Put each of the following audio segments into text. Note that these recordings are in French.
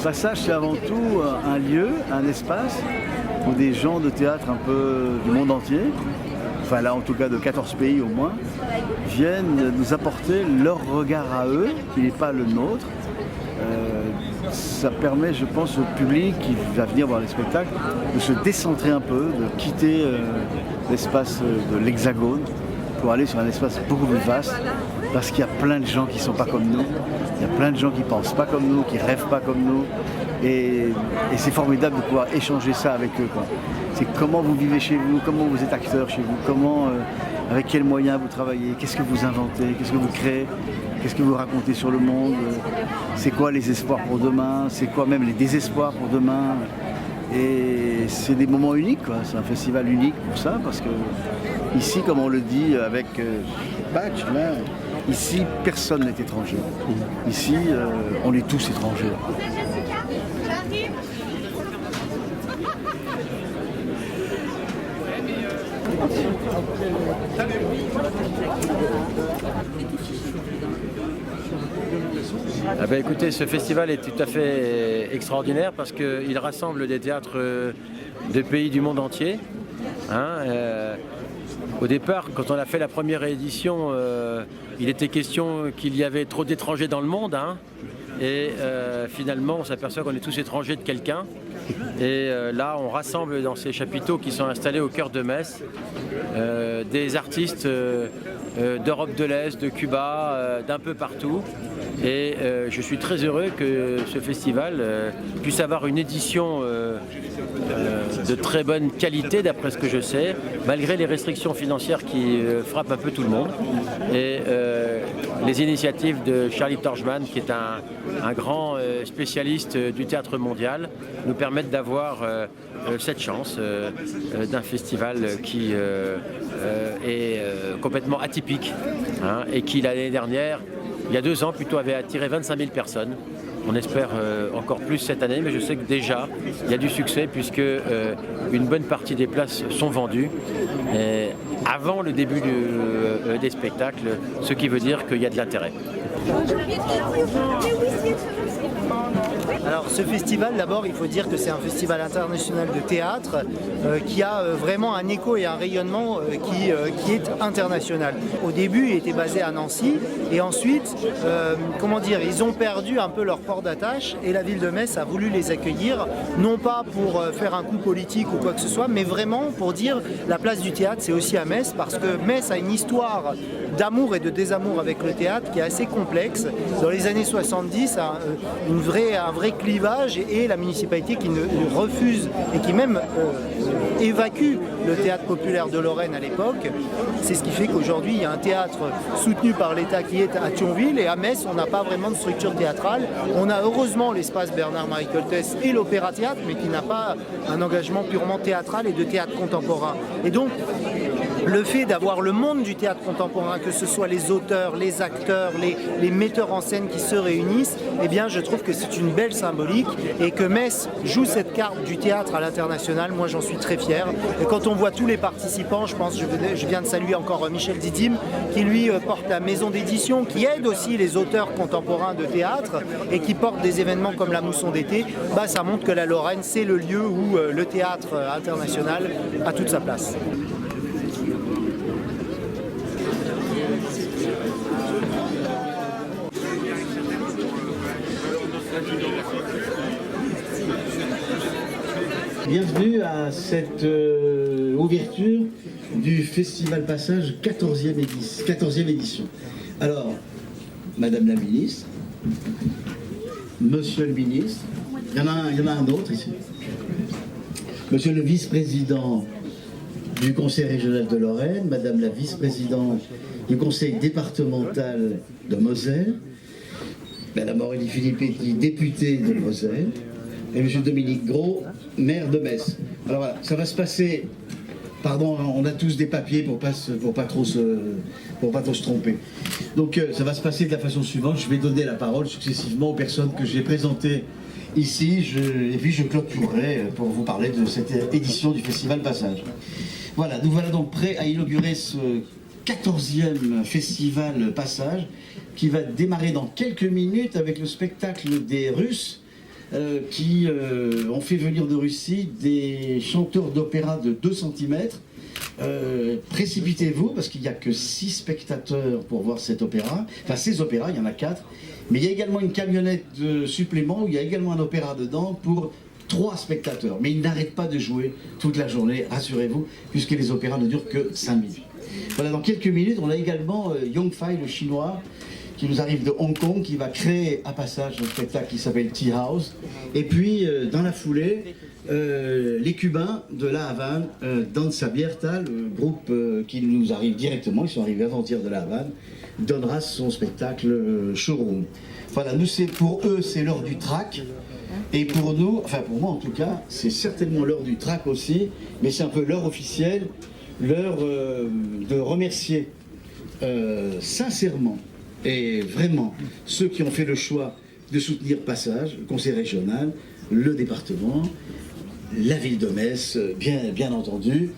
Passage, c'est avant tout un lieu, un espace où des gens de théâtre un peu du monde entier, enfin là en tout cas de 14 pays au moins, viennent nous apporter leur regard à eux, qui n'est pas le nôtre. Ça permet, je pense, au public qui va venir voir les spectacles de se décentrer un peu, de quitter l'espace de l'Hexagone pour aller sur un espace beaucoup plus vaste, parce qu'il y a plein de gens qui ne sont pas comme nous, il y a plein de gens qui ne pensent pas comme nous, qui ne rêvent pas comme nous, et c'est formidable de pouvoir échanger ça avec eux, quoi. C'est comment vous vivez chez vous, comment vous êtes acteur chez vous, comment, avec quels moyens vous travaillez, qu'est-ce que vous inventez, qu'est-ce que vous créez, qu'est-ce que vous racontez sur le monde, c'est quoi les espoirs pour demain, c'est quoi même les désespoirs pour demain. Et c'est des moments uniques, quoi. C'est un festival unique pour ça, parce que ici, comme on le dit avec Bach, là, ici, personne n'est étranger. Ici, on est tous étrangers. Ah ben écoutez, ce festival est tout à fait extraordinaire parce qu'il rassemble des théâtres de pays du monde entier. Au départ, quand on a fait la première édition, il était question qu'il y avait trop d'étrangers dans le monde. Et finalement, on s'aperçoit qu'on est tous étrangers de quelqu'un. Et là, on rassemble dans ces chapiteaux qui sont installés au cœur de Metz des artistes d'Europe de l'Est, de Cuba, d'un peu partout. Et je suis très heureux que ce festival puisse avoir une édition de très bonne qualité, d'après ce que je sais, malgré les restrictions financières qui frappent un peu tout le monde. Et les initiatives de Charlie Torjman, qui est un grand spécialiste du théâtre mondial, nous permettent d'avoir cette chance d'un festival qui est complètement atypique et qui, l'année dernière, il y a 2 ans plutôt, avait attiré 25 000 personnes. On espère encore plus cette année, mais je sais que déjà, il y a du succès puisque une bonne partie des places sont vendues avant le début des spectacles, ce qui veut dire qu'il y a de l'intérêt. Alors ce festival, d'abord, il faut dire que c'est un festival international de théâtre qui a vraiment un écho et un rayonnement qui est international. Au début, il était basé à Nancy et ensuite, ils ont perdu un peu leur port d'attache et la ville de Metz a voulu les accueillir, non pas pour faire un coup politique ou quoi que ce soit, mais vraiment pour dire la place du théâtre, c'est aussi à Metz, parce que Metz a une histoire d'amour et de désamour avec le théâtre qui est assez complexe. Dans les années 70, un vrai clivage et la municipalité qui refuse et qui même évacue le théâtre populaire de Lorraine à l'époque. C'est ce qui fait qu'aujourd'hui il y a un théâtre soutenu par l'État qui est à Thionville, et à Metz on n'a pas vraiment de structure théâtrale. On a heureusement l'espace Bernard-Marie Coltès et l'Opéra Théâtre, mais qui n'a pas un engagement purement théâtral et de théâtre contemporain. Et donc le fait d'avoir le monde du théâtre contemporain, que ce soit les auteurs, les acteurs, les metteurs en scène qui se réunissent, eh bien je trouve que c'est une belle symbolique, et que Metz joue cette carte du théâtre à l'international, moi j'en suis très fier. Et quand on voit tous les participants, je viens de saluer encore Michel Didim, qui lui porte la maison d'édition, qui aide aussi les auteurs contemporains de théâtre et qui porte des événements comme la Mousson d'été, ça montre que la Lorraine, c'est le lieu où le théâtre international a toute sa place. Bienvenue à cette ouverture du Festival Passage 14e édition. Alors, Madame la Ministre, Monsieur le Ministre, il y en a un autre ici, Monsieur le Vice-président du Conseil régional de Lorraine, Madame la Vice-présidente du Conseil départemental de Moselle, Madame Aurélie Filippetti, députée de Moselle, et Monsieur Dominique Gros, maire de Metz. Alors voilà, ça va se passer, pardon, on a tous des papiers pour pas trop se tromper. Donc ça va se passer de la façon suivante, je vais donner la parole successivement aux personnes que j'ai présentées ici, et puis je clôturerai pour vous parler de cette édition du Festival Passage. Voilà, nous voilà donc prêts à inaugurer ce 14e Festival Passage qui va démarrer dans quelques minutes avec le spectacle des Russes qui ont fait venir de Russie des chanteurs d'opéra de 2 cm. Précipitez-vous, parce qu'il n'y a que 6 spectateurs pour voir cet opéra. Enfin, ces opéras, il y en a 4. Mais il y a également une camionnette de supplément où il y a également un opéra dedans pour 3 spectateurs. Mais ils n'arrêtent pas de jouer toute la journée, rassurez-vous, puisque les opéras ne durent que 5 minutes. Voilà, dans quelques minutes, on a également Yong Fai, le chinois, qui nous arrive de Hong Kong, qui va créer à passage un spectacle qui s'appelle Tea House. Et puis, dans la foulée, les Cubains de La Havane, Danza Abierta, le groupe qui nous arrive directement, ils sont arrivés avant-hier de La Havane, donnera son spectacle Showroom. Voilà, nous, pour eux, c'est l'heure du track. Et pour nous, enfin pour moi en tout cas, c'est certainement l'heure du track aussi, mais c'est un peu l'heure officielle, l'heure de remercier sincèrement et vraiment ceux qui ont fait le choix de soutenir Passage, le conseil régional, le département, la ville de Metz, bien entendu.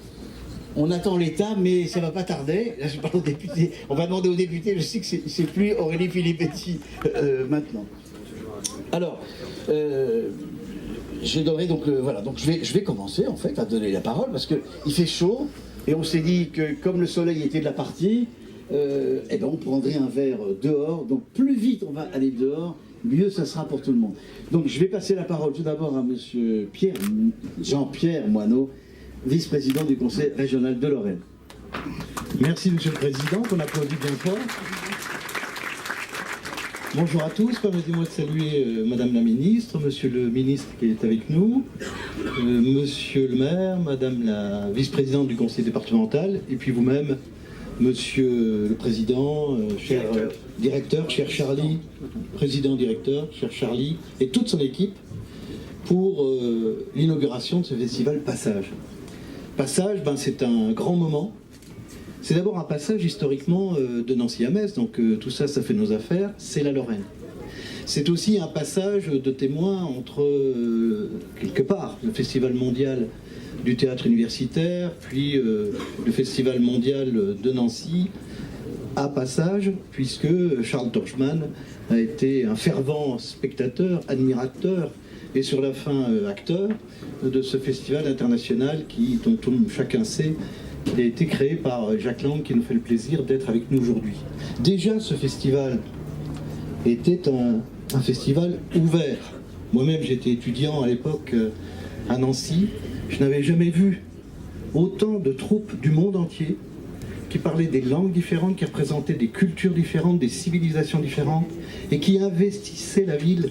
On attend l'État, mais ça ne va pas tarder. Là, je parle aux députés. On va demander aux députés, je sais que c'est plus Aurélie Filippetti maintenant. Alors, je donnerai donc voilà, donc je vais commencer en fait à donner la parole parce qu'il fait chaud et on s'est dit que comme le soleil était de la partie, eh ben on prendrait un verre dehors. Donc plus vite on va aller dehors, mieux ça sera pour tout le monde. Donc je vais passer la parole tout d'abord à monsieur Jean-Pierre Moineau, vice-président du conseil régional de Lorraine. Merci monsieur le président, qu'on applaudit bien fort. Bonjour à tous, permettez-moi de saluer madame la ministre, monsieur le ministre qui est avec nous, monsieur le maire, madame la vice-présidente du conseil départemental, et puis vous-même, monsieur le président, cher directeur, cher Charlie, président-directeur, cher Charlie, et toute son équipe, pour l'inauguration de ce festival Passage. Passage, c'est un grand moment. C'est d'abord un passage historiquement de Nancy à Metz, donc tout ça, ça fait nos affaires, c'est la Lorraine. C'est aussi un passage de témoin entre, quelque part, le Festival mondial du théâtre universitaire, puis le Festival mondial de Nancy, à Passage, puisque Charles Torchman a été un fervent spectateur, admirateur, et sur la fin acteur de ce festival international dont chacun sait qu'il a été créé par Jacques Lang, qui nous fait le plaisir d'être avec nous aujourd'hui. Déjà, ce festival était un festival ouvert. Moi-même, j'étais étudiant à l'époque à Nancy. Je n'avais jamais vu autant de troupes du monde entier qui parlaient des langues différentes, qui représentaient des cultures différentes, des civilisations différentes, et qui investissaient la ville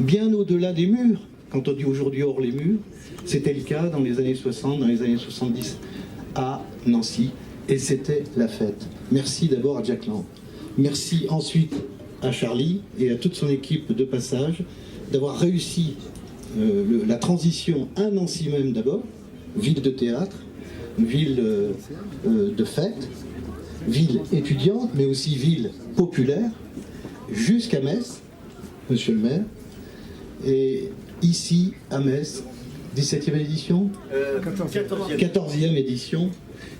bien au-delà des murs. Quand on dit aujourd'hui hors les murs, c'était le cas dans les années 60, dans les années 70 à Nancy, et c'était la fête. Merci d'abord à Jacques Lang. Merci ensuite à Charlie et à toute son équipe de Passage d'avoir réussi la transition à Nancy même d'abord, ville de théâtre, ville de fête, ville étudiante, mais aussi ville populaire, jusqu'à Metz, monsieur le maire, et ici à Metz, 17e édition 14e édition,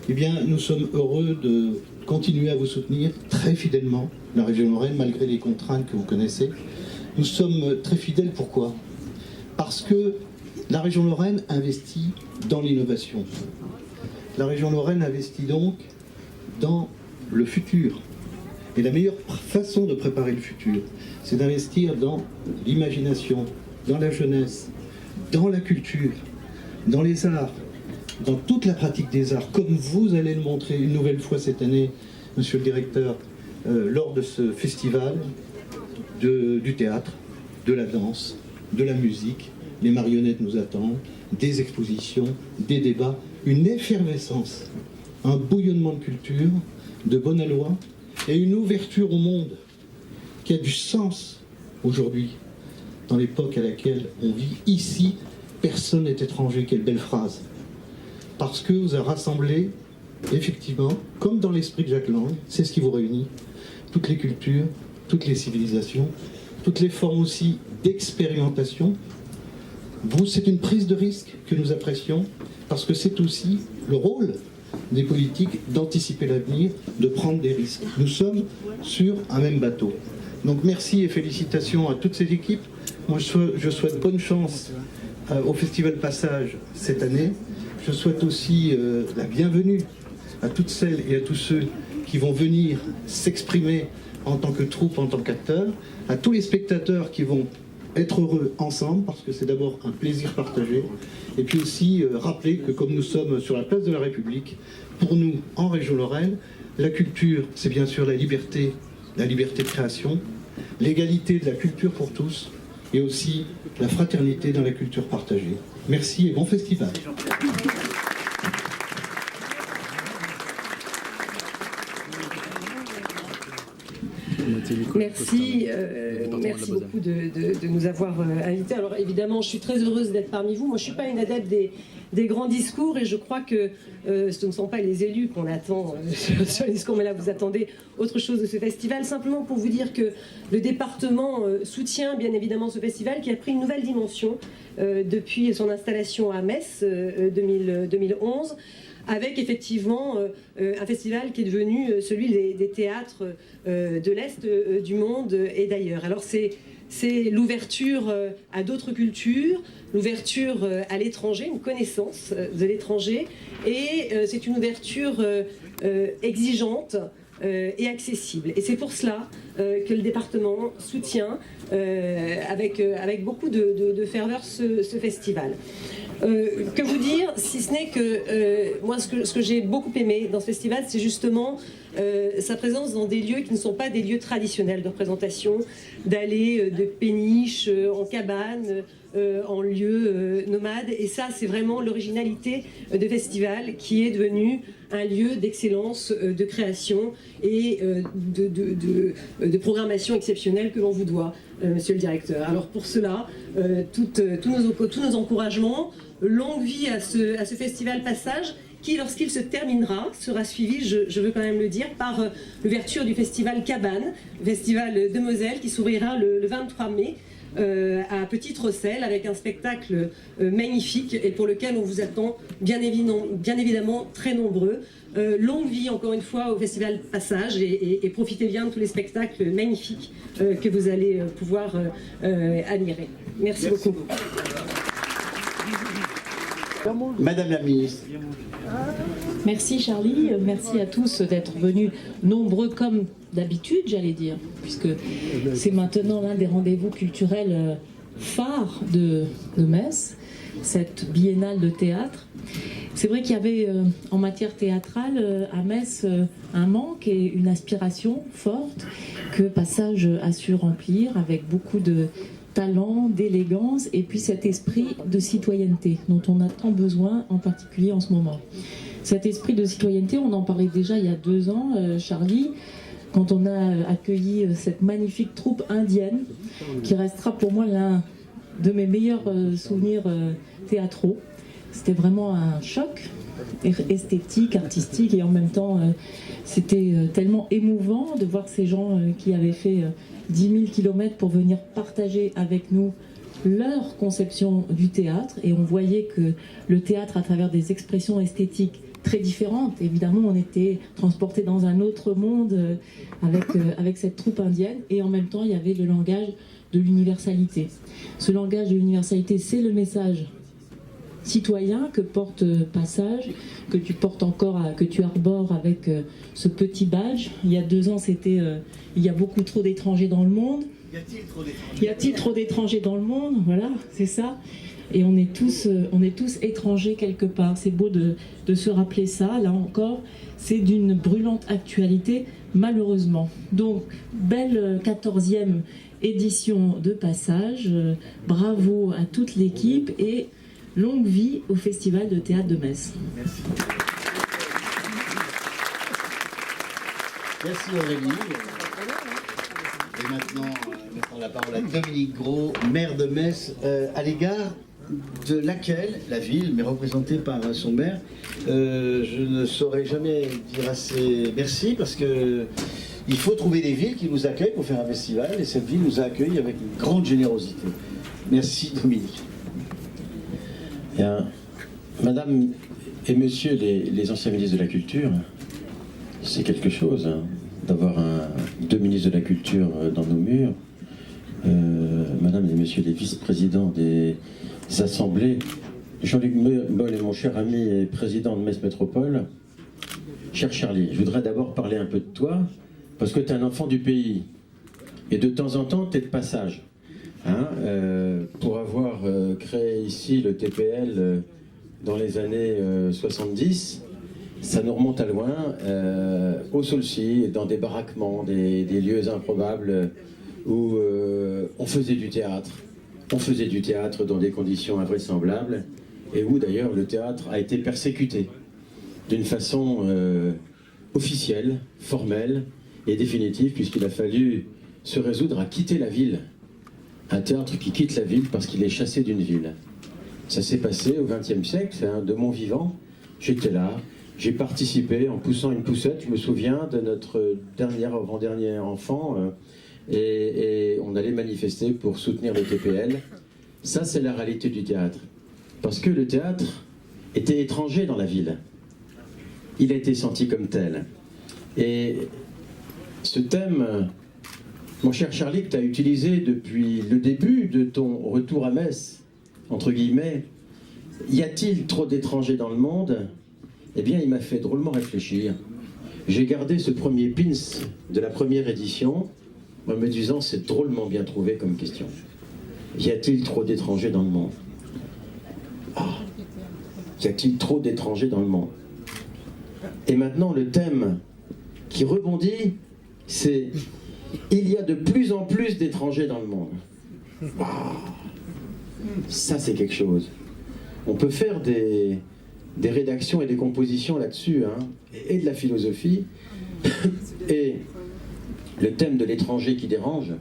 eh bien nous sommes heureux de continuer à vous soutenir très fidèlement, la région Lorraine, malgré les contraintes que vous connaissez. Nous sommes très fidèles, pourquoi ? Parce que la région Lorraine investit dans l'innovation. La région Lorraine investit donc dans le futur. Et la meilleure façon de préparer le futur, c'est d'investir dans l'imagination, dans la jeunesse, dans la culture, dans les arts, dans toute la pratique des arts, comme vous allez le montrer une nouvelle fois cette année, monsieur le directeur, lors de ce festival du théâtre, de la danse, de la musique. Les marionnettes nous attendent, des expositions, des débats, une effervescence, un bouillonnement de culture, de bonne aloi et une ouverture au monde qui a du sens aujourd'hui, dans l'époque à laquelle on vit. Ici, personne n'est étranger. Quelle belle phrase. Parce que vous avez rassemblé, effectivement, comme dans l'esprit de Jacques Lang, c'est ce qui vous réunit, toutes les cultures, toutes les civilisations, toutes les formes aussi d'expérimentation. Vous, c'est une prise de risque que nous apprécions, parce que c'est aussi le rôle des politiques d'anticiper l'avenir, de prendre des risques. Nous sommes sur un même bateau. Donc merci et félicitations à toutes ces équipes. Moi, je souhaite bonne chance au Festival Passage cette année. Je souhaite aussi la bienvenue à toutes celles et à tous ceux qui vont venir s'exprimer en tant que troupe, en tant qu'acteurs, à tous les spectateurs qui vont être heureux ensemble, parce que c'est d'abord un plaisir partagé, et puis aussi rappeler que comme nous sommes sur la place de la République, pour nous, en région Lorraine, la culture, c'est bien sûr la liberté de création, l'égalité de la culture pour tous, et aussi la fraternité dans la culture partagée. Merci et bon festival. Merci, merci beaucoup de nous avoir invités. Alors évidemment, je suis très heureuse d'être parmi vous. Moi, je ne suis pas une adepte des grands discours et je crois que ce ne sont pas les élus qu'on attend sur les discours, mais là, vous attendez autre chose de ce festival. Simplement pour vous dire que le département soutient bien évidemment ce festival qui a pris une nouvelle dimension depuis son installation à Metz 2011. Avec effectivement un festival qui est devenu celui des théâtres de l'Est du monde et d'ailleurs. Alors c'est l'ouverture à d'autres cultures, l'ouverture à l'étranger, une connaissance de l'étranger, et c'est une ouverture exigeante et accessible. Et c'est pour cela que le département soutient avec beaucoup de ferveur ce festival. Que vous dire, si ce n'est que moi, ce que j'ai beaucoup aimé dans ce festival, c'est justement sa présence dans des lieux qui ne sont pas des lieux traditionnels de représentation, d'aller de péniche en cabane, en lieu nomade. Et ça, c'est vraiment l'originalité de festival qui est devenu un lieu d'excellence, de création et de programmation exceptionnelle que l'on vous doit, monsieur le directeur. Alors pour cela, tous nos encouragements, longue vie à ce festival Passage, qui, lorsqu'il se terminera, sera suivi, je veux quand même le dire, par l'ouverture du festival Cabane, festival de Moselle, qui s'ouvrira le 23 mai à Petite Rosselle, avec un spectacle magnifique et pour lequel on vous attend bien évidemment très nombreux. Longue vie encore une fois au festival Passage et profitez bien de tous les spectacles magnifiques que vous allez pouvoir admirer. Merci beaucoup. Madame la ministre. Merci Charlie, merci à tous d'être venus nombreux comme d'habitude, j'allais dire, puisque c'est maintenant l'un des rendez-vous culturels phares de Metz, cette biennale de théâtre. C'est vrai qu'il y avait en matière théâtrale à Metz un manque et une aspiration forte que Passage a su remplir avec beaucoup de talent, d'élégance et puis cet esprit de citoyenneté dont on a tant besoin, en particulier en ce moment. Cet esprit de citoyenneté, on en parlait déjà il y a 2 ans, Charlie, quand on a accueilli cette magnifique troupe indienne, qui restera pour moi l'un de mes meilleurs souvenirs théâtraux. C'était vraiment un choc esthétique, artistique, et en même temps, c'était tellement émouvant de voir ces gens qui avaient fait 10 000 kilomètres pour venir partager avec nous leur conception du théâtre. Et on voyait que le théâtre, à travers des expressions esthétiques très différentes, évidemment, on était transporté dans un autre monde avec cette troupe indienne. Et en même temps, il y avait le langage de l'universalité. Ce langage de l'universalité, c'est le message citoyen que porte Passage, que tu portes encore, que tu arbores avec ce petit badge. Il y a 2 ans, c'était il y a beaucoup trop d'étrangers dans le monde. Y a-t-il trop d'étrangers dans le monde? Voilà, c'est ça. Et on est tous étrangers quelque part. C'est beau de se rappeler ça. Là encore, c'est d'une brûlante actualité, malheureusement. Donc, belle 14e édition de Passage. Bravo à toute l'équipe et longue vie au Festival de théâtre de Metz. Merci. Merci Aurélie. Et maintenant, mettre la parole à Dominique Gros, maire de Metz, à l'égard de laquelle la ville, mais représentée par son maire, je ne saurais jamais dire assez merci, parce que il faut trouver des villes qui nous accueillent pour faire un festival, et cette ville nous a accueillis avec une grande générosité. Merci Dominique. Bien. Madame et Monsieur les anciens ministres de la Culture, c'est quelque chose d'avoir 2 ministres de la Culture dans nos murs. Madame et Messieurs les vice-présidents des assemblées, Jean-Luc Moll est mon cher ami et président de Metz Métropole. Cher Charlie, je voudrais d'abord parler un peu de toi, parce que tu es un enfant du pays. Et de temps en temps, tu es de passage. Hein, pour avoir créé ici le TPL dans les années 70, ça nous remonte à loin, au Saulcy, dans des baraquements, des lieux improbables où on faisait du théâtre. On faisait du théâtre dans des conditions invraisemblables et où d'ailleurs le théâtre a été persécuté d'une façon officielle, formelle et définitive, puisqu'il a fallu se résoudre à quitter la ville. Un théâtre qui quitte la ville parce qu'il est chassé d'une ville. Ça s'est passé au XXe siècle, hein, de mon vivant. J'étais là, j'ai participé en poussant une poussette, je me souviens, de notre avant-dernier enfant, et on allait manifester pour soutenir le TPL. Ça, c'est la réalité du théâtre. Parce que le théâtre était étranger dans la ville. Il a été senti comme tel. Et ce thème, mon cher Charlie, que tu as utilisé depuis le début de ton retour à Metz, entre guillemets, y a-t-il trop d'étrangers dans le monde? Eh bien, il m'a fait drôlement réfléchir. J'ai gardé ce premier pins de la première édition en me disant, c'est drôlement bien trouvé comme question. Y a-t-il trop d'étrangers dans le monde? Ah, y a-t-il trop d'étrangers dans le monde? Et maintenant, le thème qui rebondit, c'est il y a de plus en plus d'étrangers dans le monde. Ah, ça, c'est quelque chose. On peut faire des rédactions et des compositions là-dessus, hein, et de la philosophie. Et le thème de l'étranger qui dérange,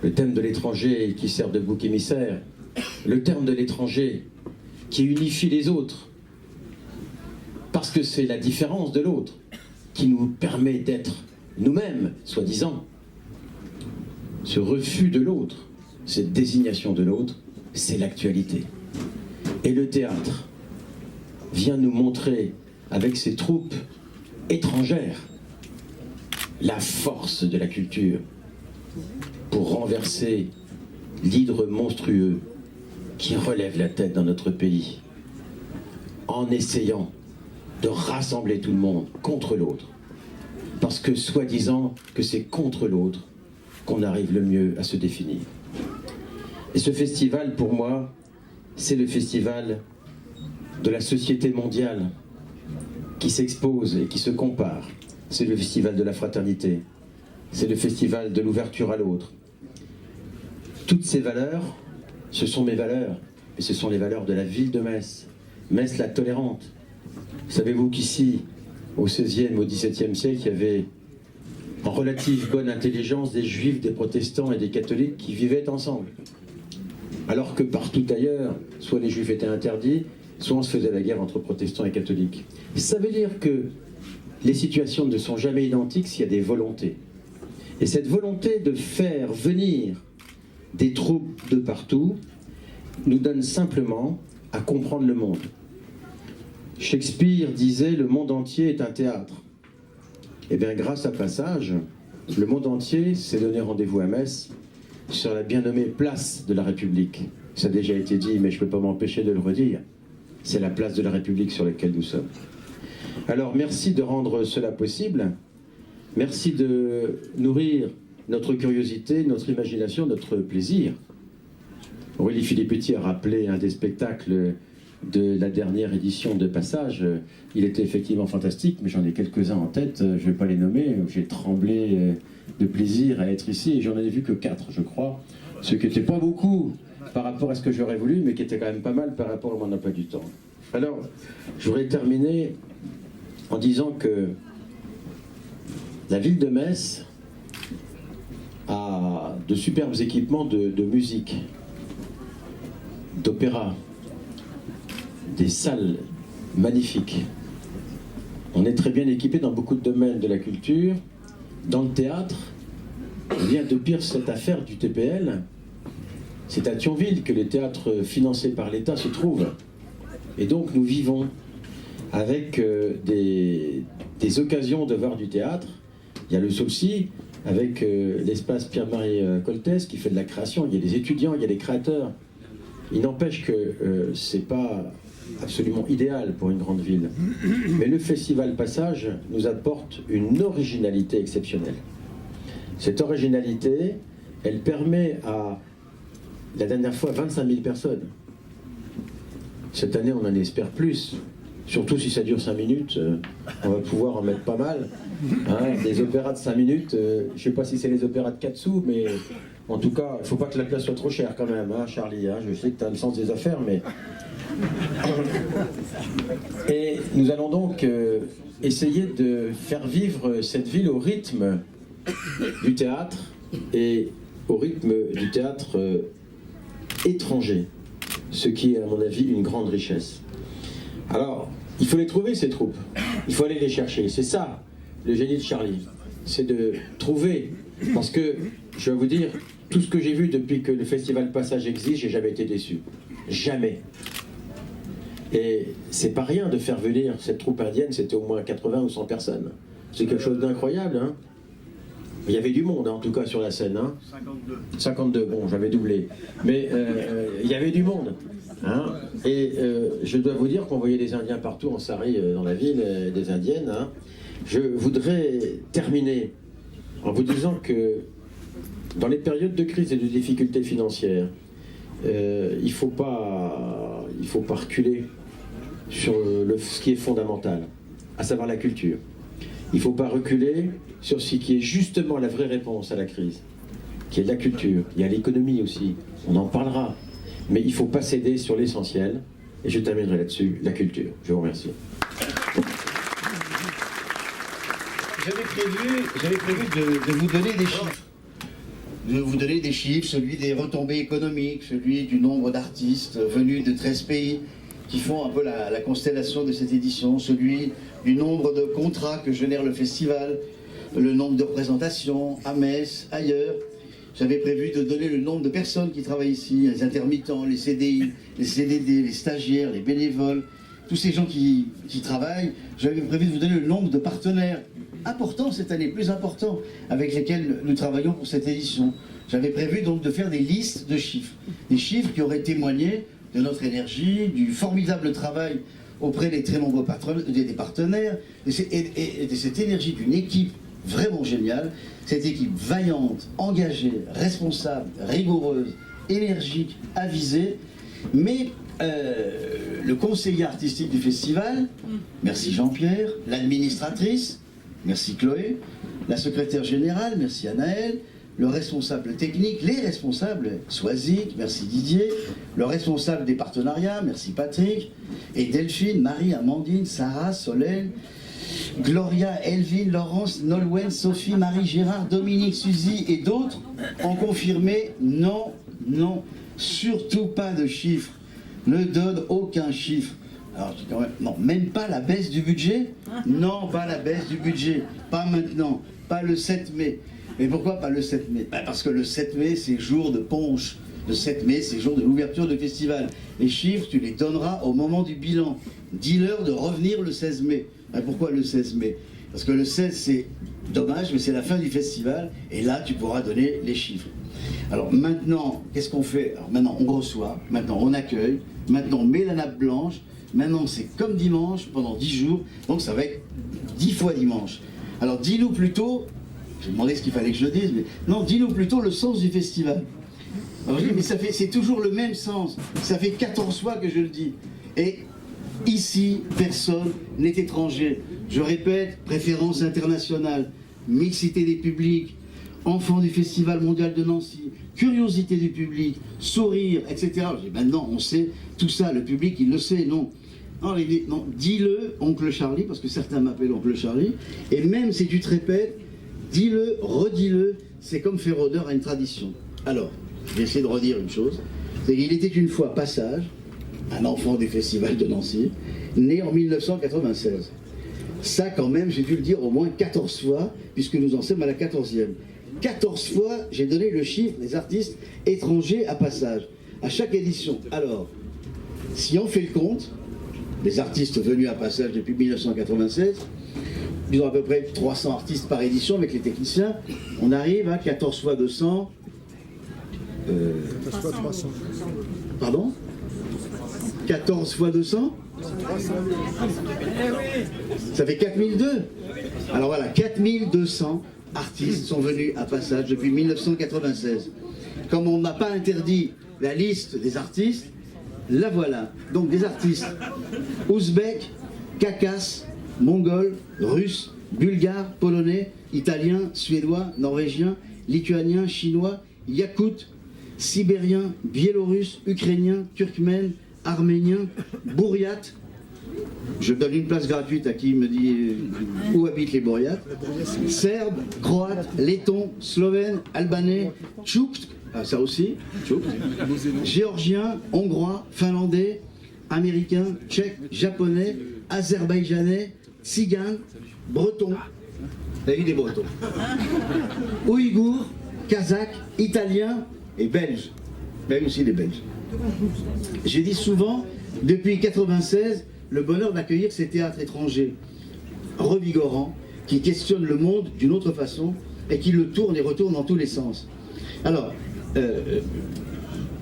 le thème de l'étranger qui sert de bouc émissaire, le thème de l'étranger qui unifie les autres, parce que c'est la différence de l'autre qui nous permet d'être nous-mêmes, soi-disant. Ce refus de l'autre, cette désignation de l'autre, c'est l'actualité. Et le théâtre vient nous montrer, avec ses troupes étrangères, la force de la culture pour renverser l'hydre monstrueux qui relève la tête dans notre pays, en essayant de rassembler tout le monde contre l'autre. Parce que, soi-disant, que c'est contre l'autre qu'on arrive le mieux à se définir. Et ce festival, pour moi, c'est le festival de la société mondiale qui s'expose et qui se compare. C'est le festival de la fraternité. C'est le festival de l'ouverture à l'autre. Toutes ces valeurs, ce sont mes valeurs, et ce sont les valeurs de la ville de Metz. Metz la tolérante. Savez-vous qu'ici, au XVIe, au XVIIe siècle, il y avait en relative bonne intelligence des juifs, des protestants et des catholiques qui vivaient ensemble. Alors que partout ailleurs, soit les juifs étaient interdits, soit on se faisait la guerre entre protestants et catholiques. Ça veut dire que les situations ne sont jamais identiques s'il y a des volontés. Et cette volonté de faire venir des troupes de partout nous donne simplement à comprendre le monde. Shakespeare disait « Le monde entier est un théâtre ». Eh bien, grâce à Passage, le monde entier s'est donné rendez-vous à Metz sur la bien nommée place de la République. Ça a déjà été dit, mais je ne peux pas m'empêcher de le redire. C'est la place de la République sur laquelle nous sommes. Alors, merci de rendre cela possible. Merci de nourrir notre curiosité, notre imagination, notre plaisir. Aurélie Filippetti a rappelé un des spectacles de la dernière édition de Passage. Il était effectivement fantastique, mais j'en ai quelques-uns en tête, je ne vais pas les nommer. J'ai tremblé de plaisir à être ici, et j'en ai vu que 4, je crois. Ce qui n'était pas beaucoup par rapport à ce que j'aurais voulu, mais qui était quand même pas mal par rapport à mon emploi du temps. Alors, je voudrais terminer en disant que la ville de Metz a de superbes équipements de musique, d'opéra, des salles magnifiques. On est très bien équipé dans beaucoup de domaines de la culture. Dans le théâtre, il y a de pire cette affaire du TPL. C'est à Thionville que les théâtres financés par l'État se trouvent. Et donc nous vivons avec des occasions de voir du théâtre Il y a le Saucy, avec l'espace Pierre-Marie Coltès, qui fait de la création. Il y a des étudiants, il y a des créateurs. Il n'empêche que c'est pas absolument idéal pour une grande ville. Mais le Festival Passage nous apporte une originalité exceptionnelle. Cette originalité, elle permet à, la dernière fois, 25 000 personnes. Cette année, on en espère plus. Surtout si ça dure 5 minutes, on va pouvoir en mettre pas mal. Hein, des opéras de 5 minutes, je ne sais pas si c'est les opéras de 4 sous, mais en tout cas, il ne faut pas que la place soit trop chère quand même, hein, Charlie. Hein, je sais que tu as le sens des affaires, mais... Et nous allons donc essayer de faire vivre cette ville au rythme du théâtre et au rythme du théâtre étranger, ce qui est à mon avis une grande richesse. Alors, il faut les trouver ces troupes, il faut aller les chercher, c'est ça le génie de Charlie, c'est de trouver, parce que je vais vous dire, tout ce que j'ai vu depuis que le Festival Passage existe, j'ai jamais été déçu, jamais. Et c'est pas rien de faire venir cette troupe indienne, c'était au moins 80 ou 100 personnes, c'est quelque chose d'incroyable, hein. Il y avait du monde, hein, en tout cas, sur la scène. Hein. 52, bon, j'avais doublé. Mais il y avait du monde. Hein. Et je dois vous dire qu'on voyait des Indiens partout en sari dans la ville, des Indiennes. Hein. Je voudrais terminer en vous disant que dans les périodes de crise et de difficultés financières, il ne faut pas reculer sur ce qui est fondamental, à savoir la culture. Il ne faut pas reculer sur ce qui est justement la vraie réponse à la crise, qui est la culture. Il y a l'économie aussi, on en parlera. Mais il ne faut pas céder sur l'essentiel. Et je terminerai là-dessus, la culture. Je vous remercie. J'avais prévu de vous donner des chiffres. De vous donner des chiffres, celui des retombées économiques, celui du nombre d'artistes venus de 13 pays qui font un peu la constellation de cette édition, celui du nombre de contrats que génère le festival, le nombre de représentations à Metz, ailleurs. J'avais prévu de donner le nombre de personnes qui travaillent ici, les intermittents, les CDI, les CDD, les stagiaires, les bénévoles, tous ces gens qui travaillent. J'avais prévu de vous donner le nombre de partenaires importants cette année, plus importants, avec lesquels nous travaillons pour cette édition. J'avais prévu donc de faire des listes de chiffres, des chiffres qui auraient témoigné de notre énergie, du formidable travail auprès des très nombreux des partenaires, et de cette énergie d'une équipe vraiment géniale, cette équipe vaillante, engagée, responsable, rigoureuse, énergique, avisée, mais le conseiller artistique du festival, merci Jean-Pierre, l'administratrice, merci Chloé, la secrétaire générale, merci Anaëlle, le responsable technique, les responsables, Soisic, merci Didier, le responsable des partenariats, merci Patrick, et Delphine, Marie, Amandine, Sarah, Solène, Gloria, Elvin, Laurence, Nolwenn, Sophie, Marie, Gérard, Dominique, Suzy et d'autres ont confirmé non, non, surtout pas de chiffres, ne donne aucun chiffre. Alors, quand même, non, même pas la baisse du budget? Non, pas la baisse du budget, pas maintenant, pas le 7 mai. Mais pourquoi pas le 7 mai? Parce que le 7 mai, c'est jour de ponche. Le 7 mai, c'est jour de l'ouverture du festival. Les chiffres, tu les donneras au moment du bilan. Dis-leur de revenir le 16 mai. Pourquoi le 16 mai? Parce que le 16, c'est dommage, mais c'est la fin du festival. Et là, tu pourras donner les chiffres. Alors maintenant, qu'est-ce qu'on fait? Alors maintenant, on reçoit. Maintenant, on accueille. Maintenant, on met la nappe blanche. Maintenant, c'est comme dimanche, pendant 10 jours. Donc, ça va être 10 fois dimanche. Alors, dis-nous plutôt... J'ai demandé ce qu'il fallait que je dise, mais non, dis-nous plutôt le sens du festival. Alors je dis, mais c'est toujours le même sens. Ça fait 14 fois que je le dis. Et ici, personne n'est étranger. Je répète, préférence internationale, mixité des publics, enfants du Festival mondial de Nancy, curiosité du public, sourire, etc. Je dis, maintenant, on sait tout ça, le public, il le sait, non. Non, non, dis-le, oncle Charlie, parce que certains m'appellent oncle Charlie, et même si tu te répètes, dis-le, redis-le, c'est comme faire honneur à une tradition. Alors, je vais essayer de redire une chose, c'est qu'il était une fois Passage, un enfant du Festival de Nancy, né en 1996. Ça, quand même, j'ai dû le dire au moins 14 fois, puisque nous en sommes à la 14e. 14 fois, j'ai donné le chiffre des artistes étrangers à Passage, à chaque édition. Alors, si on fait le compte, des artistes venus à Passage depuis 1996, disons à peu près 300 artistes par édition avec les techniciens, on arrive à 14 fois 200. 14 fois 300. Pardon 14 fois 200 Ça fait 4002. Alors voilà, 4200 artistes sont venus à Passage depuis 1996. Comme on n'a pas interdit la liste des artistes, la voilà. Donc des artistes ouzbeks, kakasses, mongols, russes, bulgares, polonais, italiens, suédois, norvégiens, lituaniens, chinois, yakoutes, sibériens, biélorusses, ukrainiens, turkmènes, arméniens, bouriates. Je donne une place gratuite à qui me dit où habitent les bouriates. Serbes, croates, lettons, slovènes, albanais, tchouk, ça aussi, tchouk, géorgiens, hongrois, finlandais, américains, tchèques, japonais, azerbaïdjanais, tziganes, bretons. Vous avez vu des bretons. Ouïghours, kazakhs, italiens et belges. Même aussi les belges. J'ai dit souvent, depuis 1996, le bonheur d'accueillir ces théâtres étrangers revigorants, qui questionnent le monde d'une autre façon et qui le tournent et retournent dans tous les sens. Alors,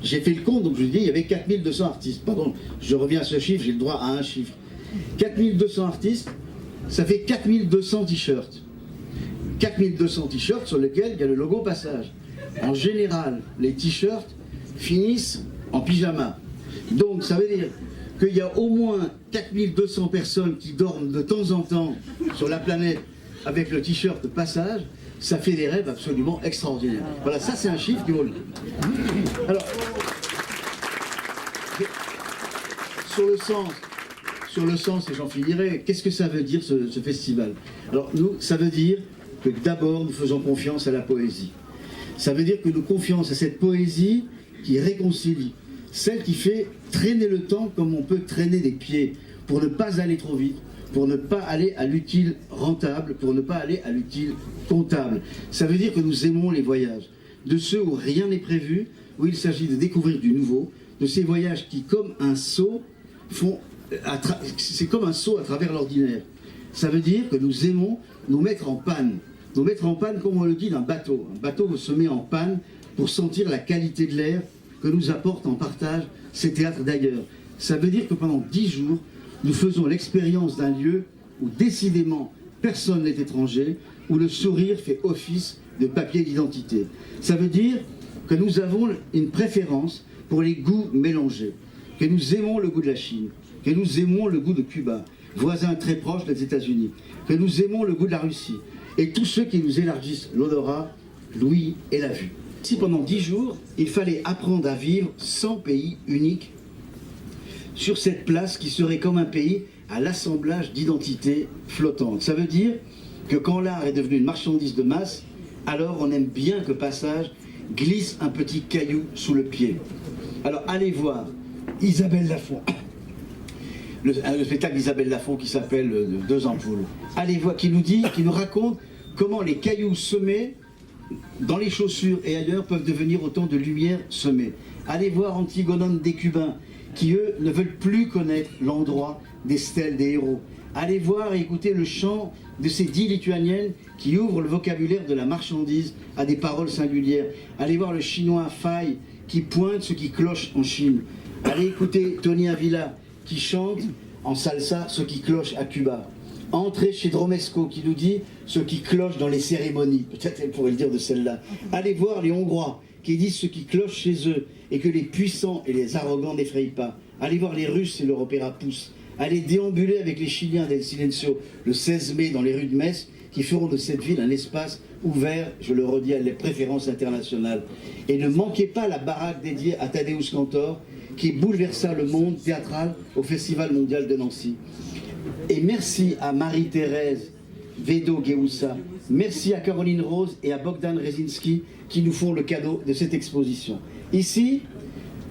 j'ai fait le compte, donc je vous dis, il y avait 4200 artistes. Pardon, je reviens à ce chiffre, j'ai le droit à un chiffre. 4200 artistes, ça fait 4200 t-shirts. 4200 t-shirts sur lesquels il y a le logo Passage. En général, les t-shirts finissent en pyjama. Donc ça veut dire qu'il y a au moins 4200 personnes qui dorment de temps en temps sur la planète avec le t-shirt Passage. Ça fait des rêves absolument extraordinaires. Voilà, ça c'est un chiffre qui vaut le coup. Alors, sur le sens, et j'en finirai, qu'est-ce que ça veut dire ce festival? Alors nous, ça veut dire que d'abord nous faisons confiance à la poésie. Ça veut dire que nous confions à cette poésie qui réconcilie, celle qui fait traîner le temps comme on peut traîner des pieds, pour ne pas aller trop vite, pour ne pas aller à l'utile rentable, pour ne pas aller à l'utile comptable. Ça veut dire que nous aimons les voyages, de ceux où rien n'est prévu, où il s'agit de découvrir du nouveau, de ces voyages qui, comme un saut, c'est comme un saut à travers l'ordinaire. Ça veut dire que nous aimons nous mettre en panne. Nous mettre en panne, comme on le dit, d'un bateau. Un bateau se met en panne pour sentir la qualité de l'air que nous apportent en partage ces théâtres d'ailleurs. Ça veut dire que pendant 10 jours, nous faisons l'expérience d'un lieu où décidément personne n'est étranger, où le sourire fait office de papier d'identité. Ça veut dire que nous avons une préférence pour les goûts mélangés, que nous aimons le goût de la Chine, que nous aimons le goût de Cuba, voisin très proche des États-Unis, que nous aimons le goût de la Russie, et tous ceux qui nous élargissent l'odorat, l'ouïe et la vue. Si pendant 10 jours, il fallait apprendre à vivre sans pays unique sur cette place qui serait comme un pays à l'assemblage d'identités flottantes. Ça veut dire que quand l'art est devenu une marchandise de masse, alors on aime bien que Passage glisse un petit caillou sous le pied. Alors allez voir Isabelle Lafont, le spectacle d'Isabelle Lafont qui s'appelle Deux ampoules. Allez voir, qui nous raconte comment les cailloux semés dans les chaussures et ailleurs peuvent devenir autant de lumière semée. Allez voir Antigonone des Cubains, qui eux ne veulent plus connaître l'endroit des stèles des héros. Allez voir et écouter le chant de ces 10 Lituaniennes qui ouvrent le vocabulaire de la marchandise à des paroles singulières. Allez voir le chinois Fai qui pointe ce qui cloche en Chine. Allez écouter Tony Avila qui chante en salsa ce qui cloche à Cuba. Entrez chez Dromesco qui nous dit ce qui cloche dans les cérémonies. Peut-être elle pourrait le dire de celle-là. Allez voir les Hongrois qui disent ce qui cloche chez eux et que les puissants et les arrogants n'effrayent pas. Allez voir les Russes et leur opéra Pousse. Allez déambuler avec les Chiliens d'El Silencio le 16 mai dans les rues de Metz qui feront de cette ville un espace ouvert, je le redis, à les préférences internationales. Et ne manquez pas la baraque dédiée à Tadeusz Kantor qui bouleversa le monde théâtral au Festival mondial de Nancy. Et merci à Marie-Thérèse Vedo-Gueussa, merci à Caroline Rose et à Bogdan Rezinski qui nous font le cadeau de cette exposition. Ici,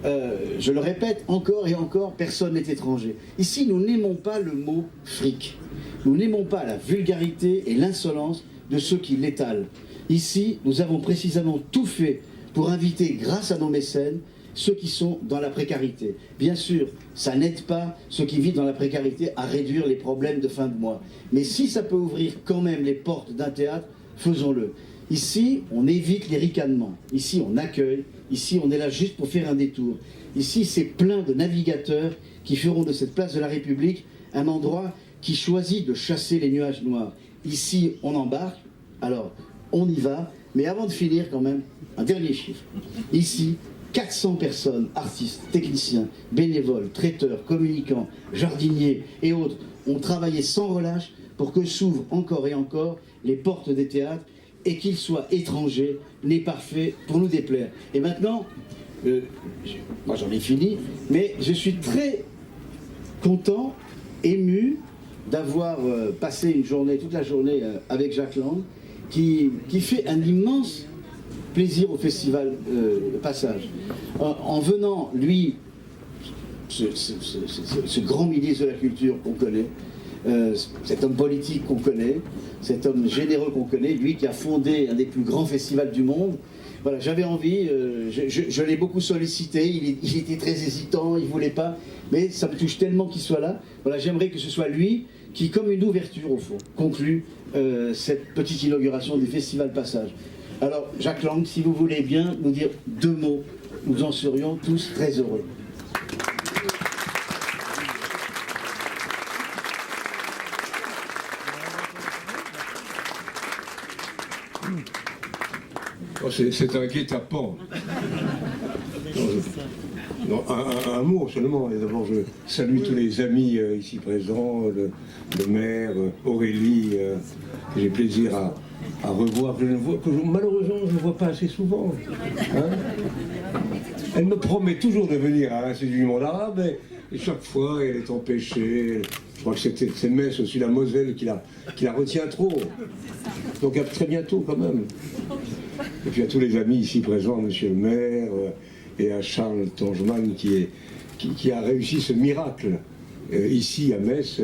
je le répète encore et encore, personne n'est étranger. Ici, nous n'aimons pas le mot fric. Nous n'aimons pas la vulgarité et l'insolence de ceux qui l'étalent. Ici, nous avons précisément tout fait pour inviter, grâce à nos mécènes, ceux qui sont dans la précarité. Bien sûr, ça n'aide pas ceux qui vivent dans la précarité à réduire les problèmes de fin de mois. Mais si ça peut ouvrir quand même les portes d'un théâtre, faisons-le. Ici, on évite les ricanements. Ici, on accueille. Ici, on est là juste pour faire un détour. Ici, c'est plein de navigateurs qui feront de cette place de la République un endroit qui choisit de chasser les nuages noirs. Ici, on embarque. Alors, on y va. Mais avant de finir, quand même, un dernier chiffre. Ici, 400 personnes, artistes, techniciens, bénévoles, traiteurs, communicants, jardiniers et autres ont travaillé sans relâche pour que s'ouvrent encore et encore les portes des théâtres et qu'ils soient étrangers, n'est parfait pour nous déplaire. Et maintenant, moi j'en ai fini, mais je suis très content, ému d'avoir passé une journée, toute la journée avec Jacques Lang, qui fait un immense plaisir au festival Passage. En venant, lui, ce grand ministre de la Culture qu'on connaît, cet homme politique qu'on connaît, cet homme généreux qu'on connaît, lui qui a fondé un des plus grands festivals du monde. Voilà, j'avais envie, je l'ai beaucoup sollicité, il était très hésitant, il ne voulait pas, mais ça me touche tellement qu'il soit là. Voilà, j'aimerais que ce soit lui qui, comme une ouverture au fond, conclut cette petite inauguration du Festival Passage. Alors, Jacques Lang, si vous voulez bien nous dire 2 mots, nous en serions tous très heureux. Oh, c'est un guet-apens. Non, un mot seulement. D'abord, je salue tous les amis ici présents, le maire, Aurélie, que j'ai plaisir à revoir, que malheureusement je ne vois pas assez souvent. Hein, elle me promet toujours de venir à l'Institut du monde arabe, et chaque fois elle est empêchée. Je crois que c'est Metz aussi, la Moselle, qui la retient trop. Donc à très bientôt quand même. Et puis à tous les amis ici présents, monsieur le maire, et à Charles Tangeman qui a réussi ce miracle ici à Metz,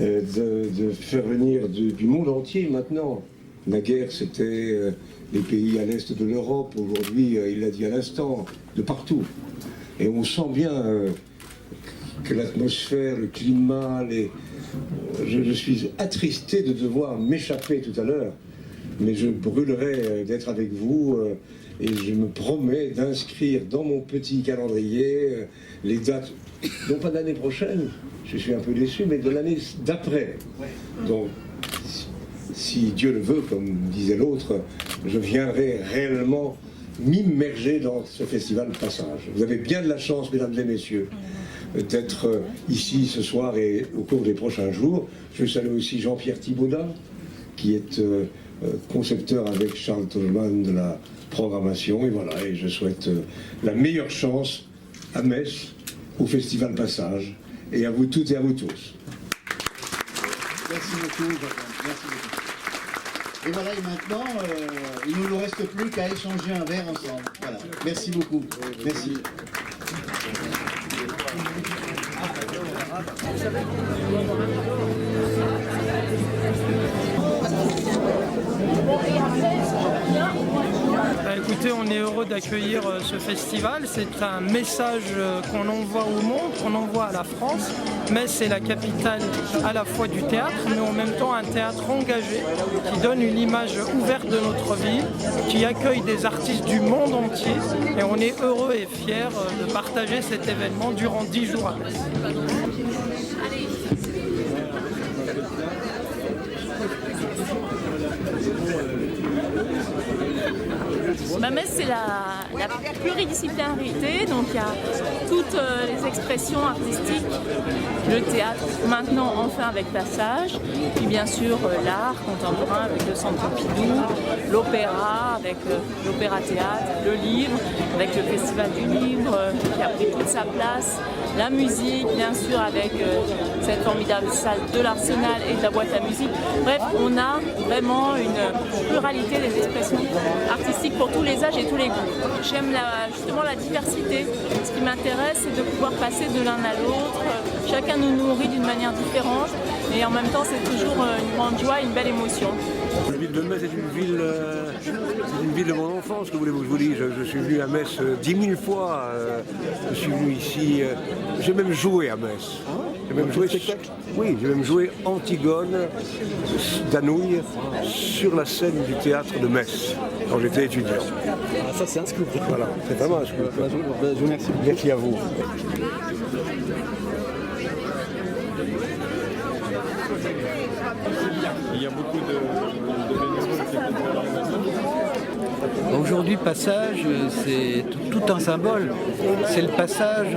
de faire venir du monde entier maintenant. La guerre, c'était les pays à l'est de l'Europe. Aujourd'hui, il l'a dit à l'instant, de partout. Et on sent bien que l'atmosphère, le climat, je suis attristé de devoir m'échapper tout à l'heure, mais je brûlerai d'être avec vous et je me promets d'inscrire dans mon petit calendrier les dates, non pas de l'année prochaine, je suis un peu déçu, mais de l'année d'après. Donc, si Dieu le veut, comme disait l'autre, je viendrai réellement m'immerger dans ce festival Passage. Vous avez bien de la chance, mesdames et messieurs, d'être ici ce soir et au cours des prochains jours. Je salue aussi Jean-Pierre Thibaudat, qui est concepteur avec Charles Tangeman de la programmation. Et voilà, et je souhaite la meilleure chance à Metz, au Festival Passage, et à vous toutes et à vous tous. Merci beaucoup, merci beaucoup. Et voilà, et maintenant, il ne nous reste plus qu'à échanger un verre ensemble. Voilà, merci beaucoup. Merci. Écoutez, on est heureux d'accueillir ce festival. C'est un message qu'on envoie au monde, qu'on envoie à la France. Metz, c'est la capitale à la fois du théâtre, mais en même temps un théâtre engagé qui donne une image ouverte de notre ville, qui accueille des artistes du monde entier. Et on est heureux et fiers de partager cet événement durant 10 jours à Metz. Metz, c'est la pluridisciplinarité, donc il y a toutes les expressions artistiques, le théâtre, maintenant enfin avec Passage, puis bien sûr l'art contemporain avec le Centre Pompidou, l'opéra avec l'opéra-théâtre, le livre avec le Festival du livre qui a pris toute sa place, la musique bien sûr avec cette formidable salle de l'Arsenal et de la boîte à musique. Bref, on a vraiment une pluralité des expressions artistiques pour tous les âges et tous les goûts. J'aime justement la diversité. Ce qui m'intéresse, c'est de pouvoir passer de l'un à l'autre. Chacun nous nourrit d'une manière différente. Et en même temps, c'est toujours une grande joie, une belle émotion. La ville de Metz est une ville de mon enfance, que voulez-vous que je vous dise. Je suis venu à Metz 10 000 fois. Je suis venu ici. J'ai même joué à Metz. J'ai même joué spectacle. Oui, j'ai même joué Antigone d'Anouilh sur la scène du théâtre de Metz quand j'étais étudiant. Ah, ça c'est un scoop. Voilà, c'est vraiment un scoop. Je vous remercie. Merci à vous. Il y a beaucoup de Aujourd'hui, Passage, c'est tout un symbole. C'est le passage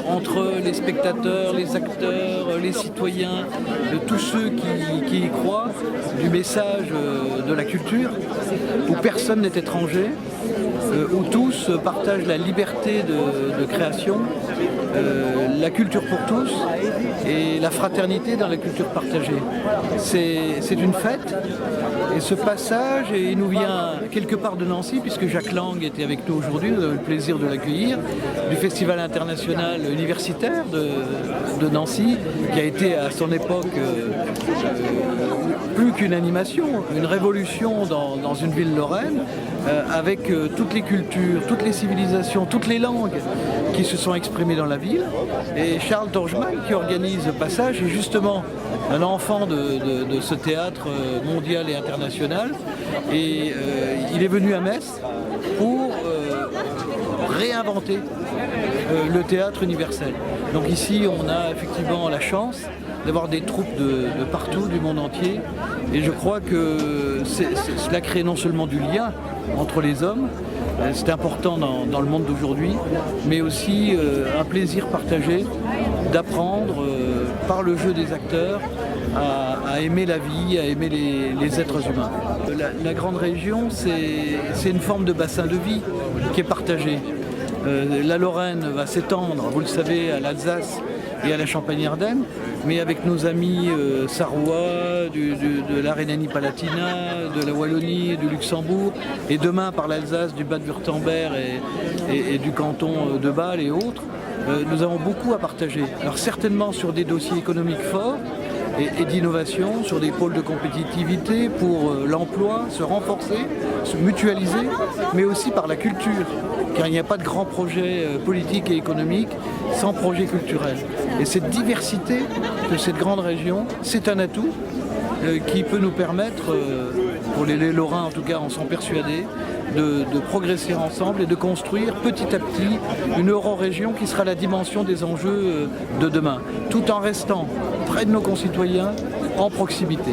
entre les spectateurs, les acteurs, les citoyens, de tous ceux qui y croient, du message de la culture, où personne n'est étranger, où tous partagent la liberté de création, la culture pour tous et la fraternité dans la culture partagée. C'est une fête et ce passage, il nous vient quelque part de Nancy, puisque Jacques Lang était avec nous aujourd'hui, nous avons le plaisir de l'accueillir, du Festival international universitaire de Nancy, qui a été à son époque plus qu'une animation, une révolution dans une ville lorraine, avec toutes les cultures, toutes les civilisations, toutes les langues qui se sont exprimées dans la ville. Et Charles Torgeman, qui organise le passage, est justement un enfant de ce théâtre mondial et international. Et il est venu à Metz pour réinventer le théâtre universel. Donc ici, on a effectivement la chance d'avoir des troupes de partout, du monde entier. Et je crois que cela crée non seulement du lien entre les hommes, c'est important dans le monde d'aujourd'hui, mais aussi un plaisir partagé d'apprendre par le jeu des acteurs à aimer la vie, à aimer les êtres humains. La grande région, c'est une forme de bassin de vie qui est partagé. La Lorraine va s'étendre, vous le savez, à l'Alsace et à la Champagne-Ardenne, mais avec nos amis sarrois, de la Rhénanie-Palatinat, de la Wallonie, du Luxembourg, et demain par l'Alsace, du Bade-Wurtemberg et du canton de Bâle et autres, nous avons beaucoup à partager. Alors certainement sur des dossiers économiques forts et d'innovation, sur des pôles de compétitivité pour l'emploi, se renforcer, se mutualiser, mais aussi par la culture, car il n'y a pas de grand projet politique et économique sans projet culturel. Et cette diversité de cette grande région, c'est un atout qui peut nous permettre, pour les Lorrains en tout cas en sont persuadés, de progresser ensemble et de construire petit à petit une euro-région qui sera la dimension des enjeux de demain, tout en restant près de nos concitoyens, en proximité.